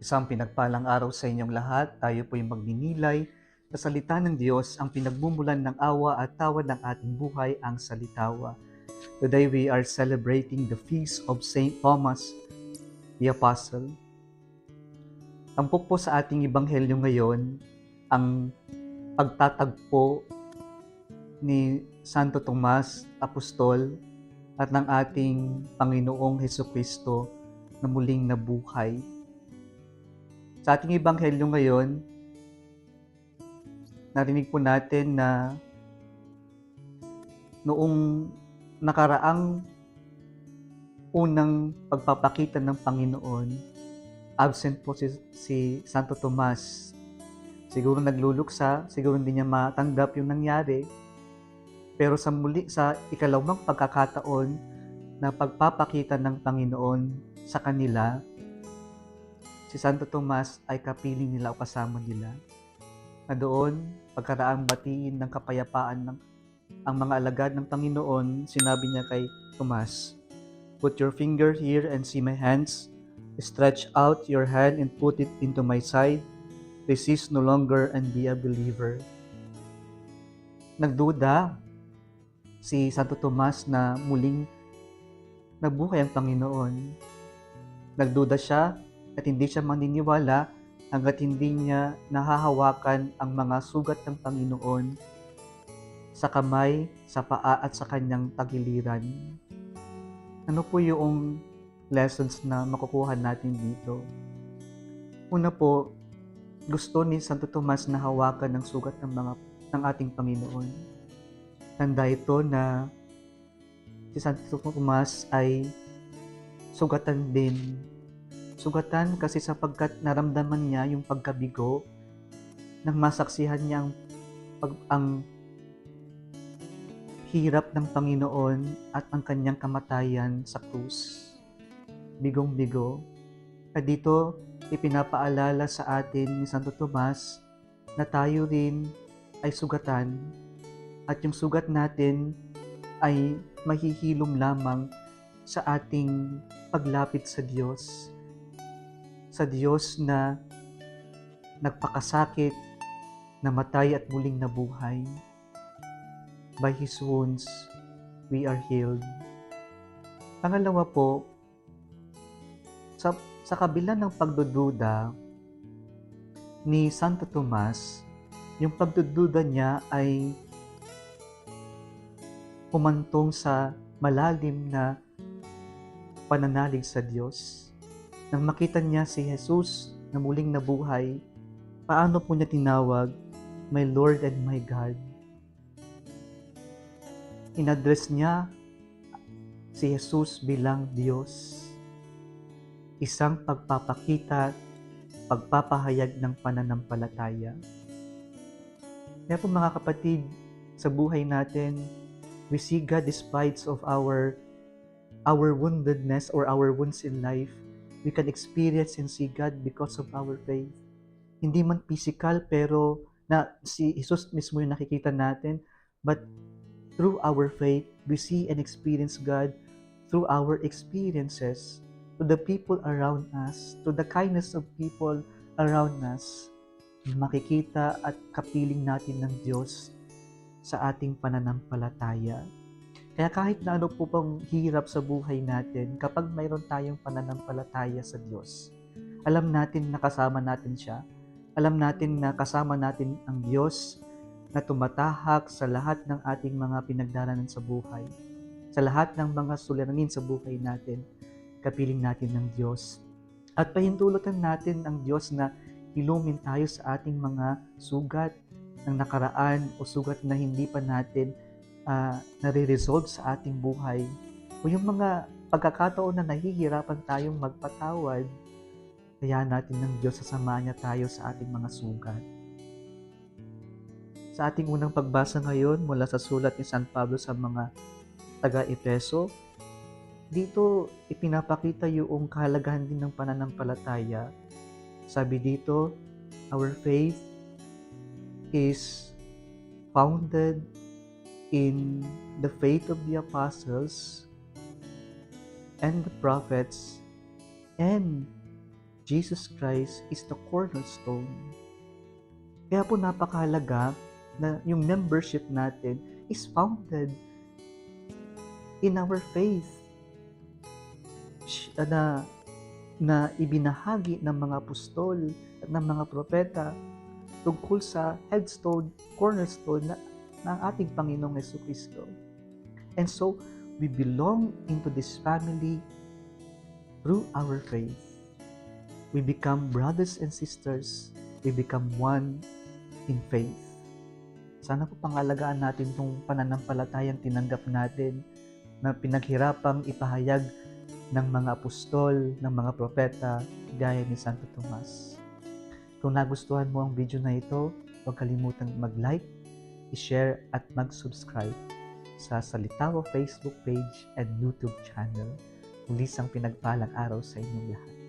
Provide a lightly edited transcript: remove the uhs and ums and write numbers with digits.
Isang pinagpalang araw sa inyong lahat. Tayo po yung magninilay sa salita ng Diyos, ang pinagmumulan ng awa at tawa ng ating buhay, ang salitawa. Today we are celebrating the feast of Saint Thomas the Apostle. Tampok po sa ating ebanghelyo ngayon ang pagtatagpo ni Santo Tomas, Apostol, at ng ating Panginoong Hesukristo na muling nabuhay. Sa ating ebanghelyo ngayon, narinig po natin na noong nakaraang unang pagpapakita ng Panginoon, absent po si Santo Tomas. Siguro nagluluksa, siguro hindi niya matanggap yung nangyari. Pero sa ikalawang pagkakataon na pagpapakita ng Panginoon sa kanila, si Santo Tomas ay kapiling nila o kasama nila. Na doon, pagkaraang batiin ng kapayapaan ang mga alagad ng Panginoon, sinabi niya kay Tomas, "Put your finger here and see my hands. Stretch out your hand and put it into my side. Resist no longer and be a believer." Nagduda si Santo Tomas na muling nabuhay ang Panginoon. Nagduda siya at hindi siya maniniwala hanggat hindi niya nahahawakan ang mga sugat ng Panginoon sa kamay, sa paa at sa kanyang tagiliran. Ano po yung lessons na makukuha natin dito? Una po, gusto ni Santo Tomas na hawakan ng sugat ng ating Panginoon. Tanda ito na si Santo Tomas ay sugatan din. Sugatan kasi sapagkat naramdaman niya yung pagkabigo nang masaksihan niya ang hirap ng Panginoon at ang kanyang kamatayan sa krus. Bigong-bigo. At dito, ipinapaalala sa atin ni Santo Tomas na tayo rin ay sugatan at yung sugat natin ay mahihilom lamang sa ating paglapit sa Diyos. Sa Diyos na nagpakasakit, namatay at muling nabuhay. By His wounds, we are healed. Pangalawa po, sa kabila ng pagdududa ni Santo Tomas, yung pagdududa niya ay humantong sa malalim na pananalig sa Diyos. Nang makita niya si Jesus na muling nabuhay, paano po niya tinawag, "My Lord and my God"? Inaddress niya si Jesus bilang Diyos. Isang pagpapakita, pagpapahayag ng pananampalataya. Kaya po mga kapatid, sa buhay natin, we see God despite of our woundedness or our wounds in life. We can experience and see God because of our faith. Hindi man physical, pero si Jesus mismo yung nakikita natin, but through our faith, we see and experience God through our experiences, to the people around us, to the kindness of people around us. Makikita at kapiling natin ng Diyos sa ating pananampalataya. Kaya kahit na ano po pang hirap sa buhay natin, kapag mayroon tayong pananampalataya sa Diyos, alam natin na kasama natin siya. Alam natin na kasama natin ang Diyos na tumatahak sa lahat ng ating mga pinagdaranan sa buhay. Sa lahat ng mga suliranin sa buhay natin, kapiling natin ng Diyos. At pahintulutan natin ang Diyos na hilumin tayo sa ating mga sugat ng nakaraan o sugat na hindi pa natin nare-resolve sa ating buhay. O yung mga pagkakataon na nahihirapan tayong magpatawad, hayaan natin ng Diyos sasamahan niya tayo sa ating mga sugat. Sa ating unang pagbasa ngayon mula sa sulat ni San Pablo sa mga taga-Efeso, dito ipinapakita yung kahalagahan din ng pananampalataya. Sabi dito, our faith is founded in the faith of the apostles and the prophets and Jesus Christ is the cornerstone. Kaya po napakahalaga na yung membership natin is founded in our faith na ibinahagi ng mga apostol at ng mga propeta tungkol sa headstone, cornerstone ng ating Panginoong Jesucristo. And so, we belong into this family through our faith. We become brothers and sisters. We become one in faith. Sana po pangalagaan natin itong pananampalatayang tinanggap natin na pinaghirapang ipahayag ng mga apostol, ng mga propeta, gaya ni Santo Tomas. Kung nagustuhan mo ang video na ito, huwag kalimutang mag-like, i-share at mag-subscribe sa Salitawa Facebook page and YouTube channel. Muli isang pinagpalang araw sa inyong lahat.